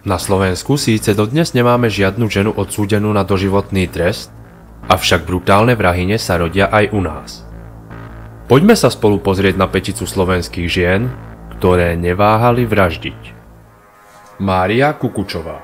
Na Slovensku síce dodnes nemáme žiadnu ženu odsúdenú na doživotný trest, avšak brutálne vrahine sa rodia aj u nás. Poďme sa spolu pozrieť na peticu slovenských žien, ktoré neváhali vraždiť. Mária Kukučová.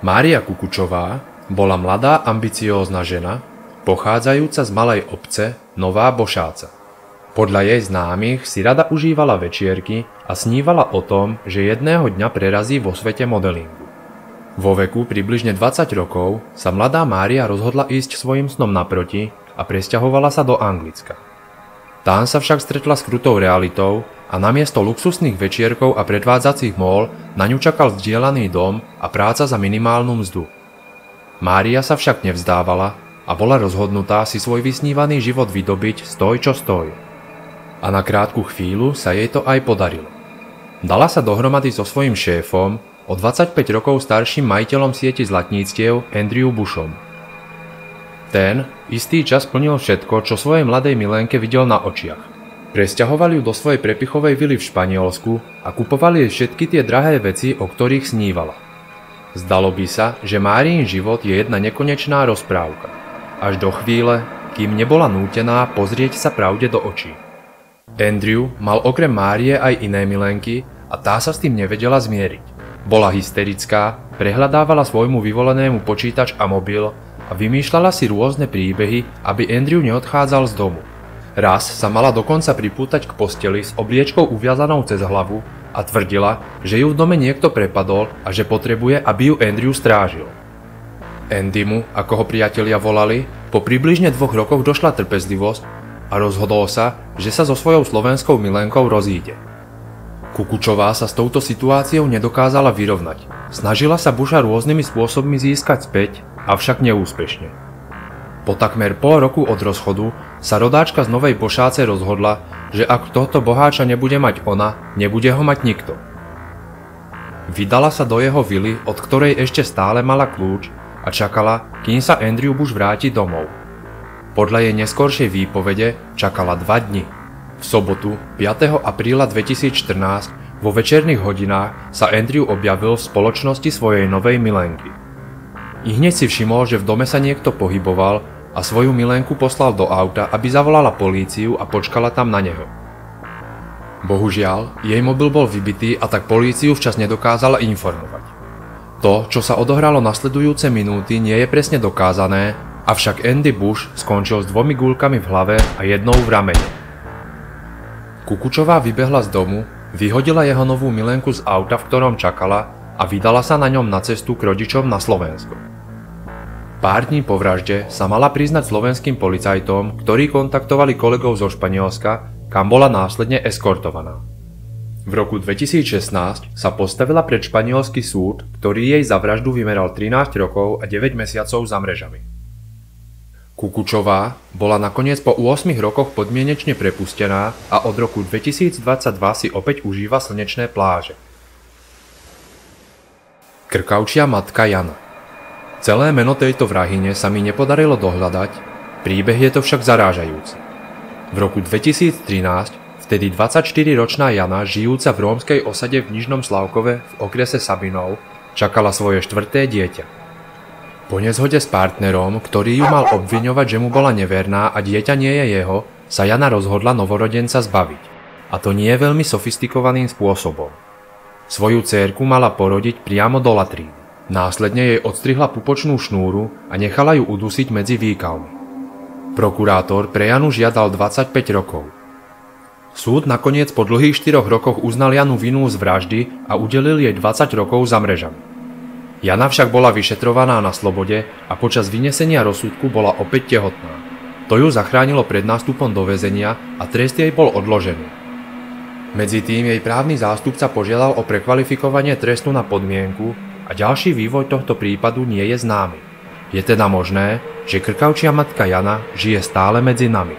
Mária Kukučová bola mladá ambiciózna žena, pochádzajúca z malej obce Nová Bošáca. Podľa jej známych si rada užívala večierky a snívala o tom, že jedného dňa prerazí vo svete modelingu. Vo veku približne 20 rokov sa mladá Mária rozhodla ísť svojim snom naproti a presťahovala sa do Anglicka. Tam sa však stretla s krutou realitou a namiesto luxusných večierkov a predvádzacích mól na ňu čakal zdieľaný dom a práca za minimálnu mzdu. Mária sa však nevzdávala a bola rozhodnutá si svoj vysnívaný život vydobiť stoj čo stoj. A na krátku chvíľu sa jej to aj podarilo. Dala sa dohromady so svojím šéfom, o 25 rokov starším majiteľom sieti zlatníctiev Andrew Bushom. Ten istý čas plnil všetko, čo svojej mladej milenke videl na očiach. Presťahoval ju do svojej prepichovej vily v Španielsku a kupovali jej všetky tie drahé veci, o ktorých snívala. Zdalo by sa, že Máriin život je jedna nekonečná rozprávka. Až do chvíle, kým nebola nútená pozrieť sa pravde do očí. Andrew mal okrem Márie aj iné milenky a tá sa s tým nevedela zmieriť. Bola hysterická, prehľadávala svojmu vyvolenému počítač a mobil a vymýšľala si rôzne príbehy, aby Andrew neodchádzal z domu. Raz sa mala dokonca pripútať k posteli s obliečkou uviazanou cez hlavu a tvrdila, že ju v dome niekto prepadol a že potrebuje, aby ju Andrew strážil. Andymu, ako ho priatelia volali, po približne 2 rokoch došla trpezlivosť a rozhodol sa, že sa so svojou slovenskou milenkou rozíde. Kukučová sa s touto situáciou nedokázala vyrovnať. Snažila sa Busha rôznymi spôsobmi získať späť, avšak neúspešne. Po takmer pol roku od rozchodu sa rodáčka z Novej Bošáce rozhodla, že ak tohto boháča nebude mať ona, nebude ho mať nikto. Vydala sa do jeho vily, od ktorej ešte stále mala kľúč a čakala, kým sa Andrew Bush vráti domov. Podľa jej neskoršej výpovede čakala 2 dni. V sobotu, 5. apríla 2014, vo večerných hodinách sa Andrew objavil v spoločnosti svojej novej milenky. I hneď si všimol, že v dome sa niekto pohyboval a svoju milenku poslal do auta, aby zavolala políciu a počkala tam na neho. Bohužiaľ, jej mobil bol vybitý a tak políciu včas nedokázala informovať. To, čo sa odohralo nasledujúce minúty, nie je presne dokázané, avšak Andy Bush skončil s 2 guľkami v hlave a 1 v ramene. Kukučová vybehla z domu, vyhodila jeho novú milenku z auta, v ktorom čakala, a vydala sa na ňom na cestu k rodičom na Slovensko. Pár dní po vražde sa mala priznať slovenským policajtom, ktorí kontaktovali kolegov zo Španielska, kam bola následne eskortovaná. V roku 2016 sa postavila pred španielský súd, ktorý jej za vraždu vymeral 13 rokov a 9 mesiacov za mrežami. Kukučová bola nakoniec po 8 rokoch podmienečne prepustená a od roku 2022 si opäť užíva slnečné pláže. Krkavčia matka Jana. Celé meno tejto vrahine sa mi nepodarilo dohľadať, príbeh je to však zarážajúci. V roku 2013 vtedy 24-ročná Jana, žijúca v rómskej osade v Nižnom Slavkove v okrese Sabinov, čakala svoje 4. dieťa. Po nezhode s partnerom, ktorý ju mal obviňovať, že mu bola neverná a dieťa nie je jeho, sa Jana rozhodla novorodenca zbaviť. A to nie je veľmi sofistikovaným spôsobom. Svoju dcérku mala porodiť priamo do latríny. Následne jej odstrihla pupočnú šnúru a nechala ju udusiť medzi výkalmi. Prokurátor pre Janu žiadal 25 rokov. Súd nakoniec po dlhých 4 rokoch uznal Janu vinu z vraždy a udelil jej 20 rokov za mrežami. Jana však bola vyšetrovaná na slobode a počas vynesenia rozsudku bola opäť tehotná. To ju zachránilo pred nástupom do väzenia a trest jej bol odložený. Medzitým jej právny zástupca požiadal o prekvalifikovanie trestu na podmienku a ďalší vývoj tohto prípadu nie je známy. Je teda možné, že krkavčia matka Jana žije stále medzi nami.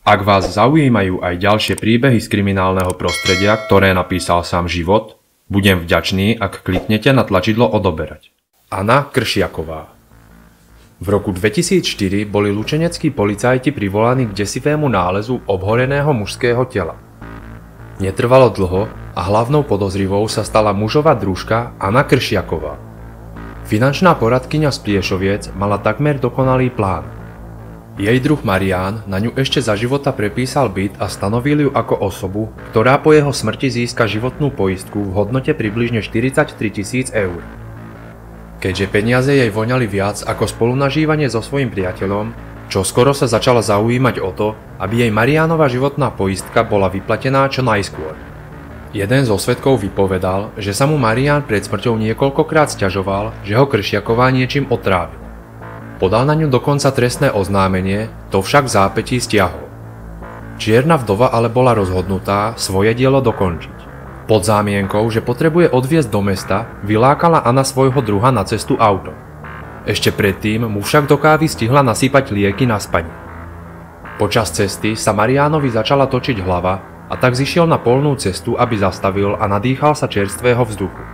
Ak vás zaujímajú aj ďalšie príbehy z kriminálneho prostredia, ktoré napísal sám život, budem vďačný, ak kliknete na tlačidlo odoberať. Anna Kršiaková. V roku 2004 boli lučeneckí policajti privolaní k desivému nálezu obhoreného mužského tela. Netrvalo dlho a hlavnou podozrivou sa stala mužová družka Anna Kršiaková. Finančná poradkyňa z Priešoviec mala takmer dokonalý plán. Jej druh Marián na ňu ešte za života prepísal byt a stanovil ju ako osobu, ktorá po jeho smrti získa životnú poistku v hodnote približne 43 000 eur. Keďže peniaze jej voňali viac ako spolunažívanie so svojím priateľom, čoskoro sa začala zaujímať o to, aby jej Mariánova životná poistka bola vyplatená čo najskôr. Jeden zo svedkov vypovedal, že sa mu Marián pred smrťou niekoľkokrát sťažoval, že ho Kršiaková niečím otrávil. Podal na ňu dokonca trestné oznámenie, to však v zápätí stiahol. Čierna vdova ale bola rozhodnutá svoje dielo dokončiť. Pod zámienkou, že potrebuje odviesť do mesta, vylákala Anna svojho druha na cestu autom. Ešte predtým mu však do kávy stihla nasypať lieky na spanie. Počas cesty sa Mariánovi začala točiť hlava a tak zišiel na polnú cestu, aby zastavil a nadýchal sa čerstvého vzduchu.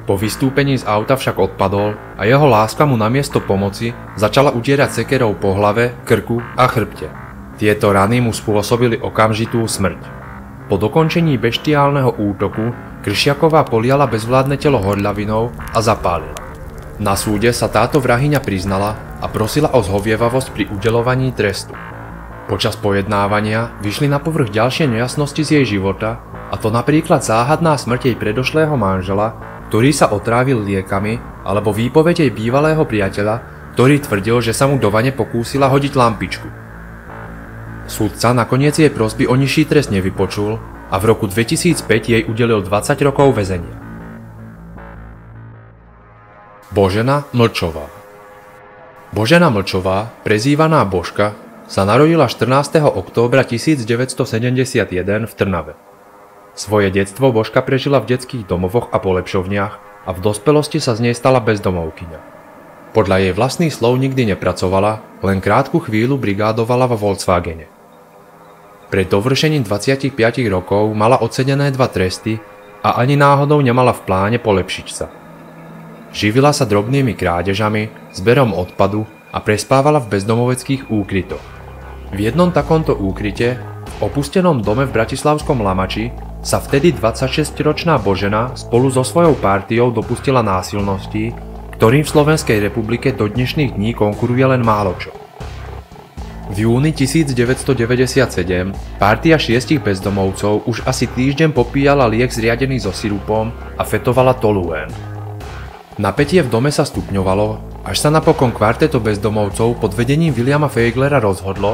Po vystúpení z auta však odpadol a jeho láska mu namiesto pomoci začala udierať sekerou po hlave, krku a chrbte. Tieto rany mu spôsobili okamžitú smrť. Po dokončení beštiálneho útoku Kršiaková poliala bezvládne telo horľavinou a zapálila. Na súde sa táto vrahyňa priznala a prosila o zhovievavosť pri udeľovaní trestu. Počas pojednávania vyšli na povrch ďalšie nejasnosti z jej života, a to napríklad záhadná smrť jej predošlého manžela, ktorý sa otrávil liekami, alebo výpoveď jej bývalého priateľa, ktorý tvrdil, že sa mu do vane pokúsila hodiť lampičku. Sudca nakoniec jej prosby o nižší trest nevypočul a v roku 2005 jej udelil 20 rokov väzenia. Božena Mlčová. Božena Mlčová, prezývaná Božka, sa narodila 14. októbra 1971 v Trnave. Svoje detstvo Božka prežila v detských domovoch a polepšovniach a v dospelosti sa z nej stala bezdomovkyňa. Podľa jej vlastných slov nikdy nepracovala, len krátku chvíľu brigádovala vo Volkswagene. Pred dovršením 25 rokov mala odsedené 2 tresty a ani náhodou nemala v pláne polepšiť sa. Živila sa drobnými krádežami, zberom odpadu a prespávala v bezdomoveckých úkrytoch. V jednom takomto úkryte, v opustenom dome v bratislavskom Lamači, sa vtedy 26-ročná Božena spolu so svojou partiou dopustila násilností, ktorým v Slovenskej republike do dnešných dní konkuruje len máločo. V júni 1997 partia 6 bezdomovcov už asi týždeň popíjala liek zriadený so sirupom a fetovala toluén. Napätie v dome sa stupňovalo, až sa napokon kvarteto bezdomovcov pod vedením Williama Feiglera rozhodlo,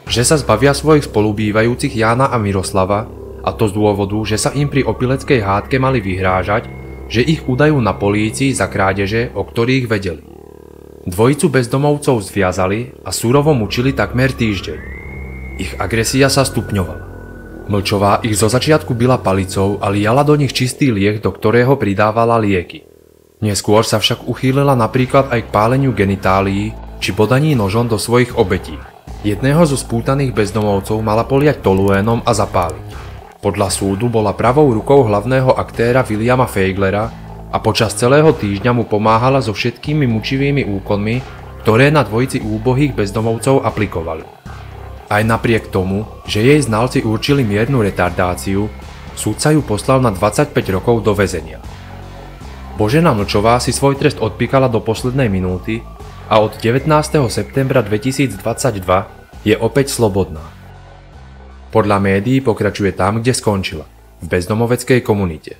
že sa zbavia svojich spolubývajúcich Jána a Miroslava, a to z dôvodu, že sa im pri opileckej hádke mali vyhrážať, že ich udajú na polícii za krádeže, o ktorých vedeli. Dvojicu bezdomovcov zviazali a surovo mučili takmer týždeň. Ich agresia sa stupňovala. Mlčová ich zo začiatku bila palicou a liala do nich čistý liek, do ktorého pridávala lieky. Neskôr sa však uchýlila napríklad aj k páleniu genitálií či bodaní nožom do svojich obetí. Jedného zo spútaných bezdomovcov mala poliať toluénom a zapáliť. Podľa súdu bola pravou rukou hlavného aktéra Williama Feiglera a počas celého týždňa mu pomáhala so všetkými mučivými úkonmi, ktoré na dvojici úbohých bezdomovcov aplikovali. Aj napriek tomu, že jej znalci určili miernu retardáciu, súdca ju poslal na 25 rokov do väzenia. Božena Mlčová si svoj trest odpíkala do poslednej minúty a od 19. septembra 2022 je opäť slobodná. Podľa médií pokračuje tam, kde skončila, v bezdomoveckej komunite.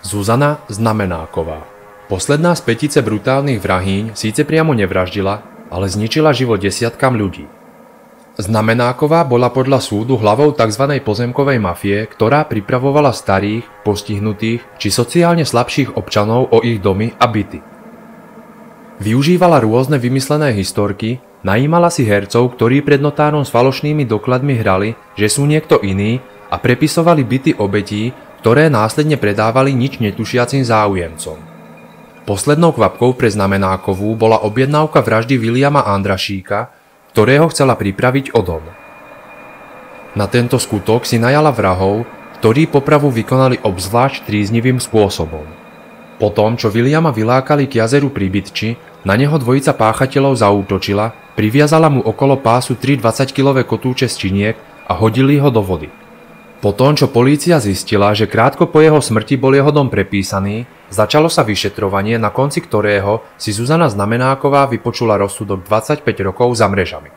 Zuzana Znamenáková. Posledná z pätice brutálnych vrahýň síce priamo nevraždila, ale zničila život desiatkam ľudí. Znamenáková bola podľa súdu hlavou tzv. Pozemkovej mafie, ktorá pripravovala starých, postihnutých či sociálne slabších občanov o ich domy a byty. Využívala rôzne vymyslené historky, najímala si hercov, ktorí pred notárom s falošnými dokladmi hrali, že sú niekto iný a prepisovali byty obetí, ktoré následne predávali nič netušiacim záujemcom. Poslednou kvapkou pre Znamenákovú bola objednávka vraždy Viliama Andrašíka, ktorého chcela pripraviť o dom. Na tento skutok si najala vrahov, ktorí popravu vykonali obzvlášť tríznivým spôsobom. Potom, čo Viliama vylákali k jazeru pri Bytči, na neho dvojica páchateľov zaútočila, priviazala mu okolo pásu 3 20-kilové kotúče z činiek a hodili ho do vody. Potom, čo polícia zistila, že krátko po jeho smrti bol jeho dom prepísaný, začalo sa vyšetrovanie, na konci ktorého si Zuzana Znamenáková vypočula rozsudok 25 rokov za mrežami.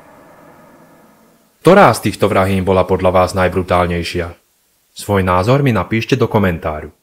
Ktorá z týchto vrahýn bola podľa vás najbrutálnejšia? Svoj názor mi napíšte do komentáru.